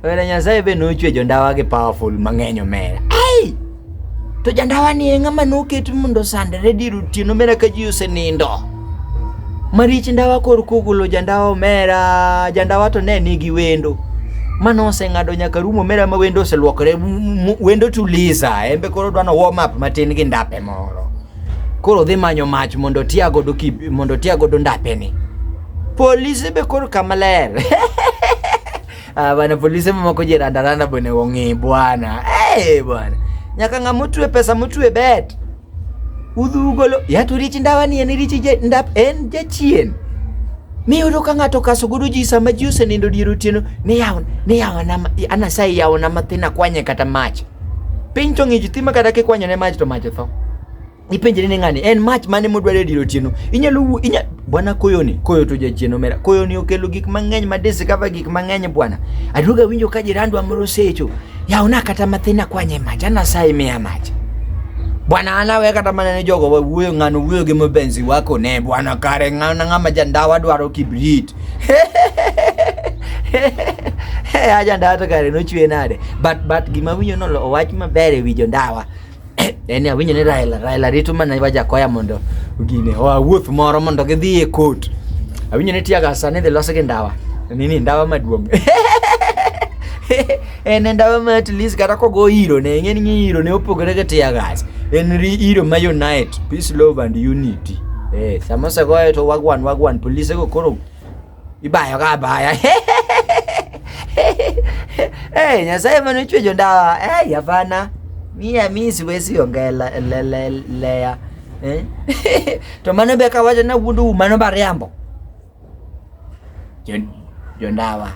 wena Nyasaye be nochwe jondawa gi powerful mang'eny omera. To jandawa ni ng'ama noket mondo sandre diru tieno mera ka ji osenindo. Marich ndawa kor kogolo jandawa omera, jandawa to ne nigi wendo. Mano oseng'ado nyaka rumo mera ma wendo oseluokore, wendo tuliza, embe koro dwano warm up matin gi ndape moro. Koro dhi manyo mach mondo tiagodo ndape ni. Polise be koro kamaler. Bana polise mamako jirandaranda bone wong'i bwana. Bwana. Nyaka ng'amotwe pesa motwe bet. Udhugolo. Yatu rich ndawa ni en rich ndap en jachien. Miyudo ka ng'ato kaso godo ji sama ji osenindo dier otieno ni yawa anasai yawo na mathina kwanye kata mach. Piny to ng'ich thima kata kikwanyo ne mach to mach tho. Ipenjeri ni ng'ani en mach mane modware dier otieno. Bwana koyo to jachieno mera. Koyo ni okelo gik mang'eny madiscover gik mang'eny bwana. Aduoga winjo ka jirandwa moro secho. Yawo na kata mathina kwanye mach anasai miya mach. Bwana anawe kata manene jogo wuoyo ng'ano wuoyo gi mabenzi wako ne bwana kare ng'ama jandawa dwaro kibrit. Jandawa to kare nochwe nade. But gima winjo no owach maber ewi jondawa. Eni awinjo ni Raila rito mana wajakoya mondo gine wuoth moro mondo gidhi e court. Awinjo ni tiaga sani dhi loso gi ndawa. Nini ndawa maduong'. En ndawa ma at least kata kogo hiro ne ng'eni hiro ne opogore gi tiagas. En hiro ma unite, peace, love and unity. Sama segoyo to wagwan police go koro ibayo ga baya. Nyasaye manochwe jondawa. Yavana. Mi siwezi ongela leya. To mano be kawacho na wudu mano bariambo. Jondawa.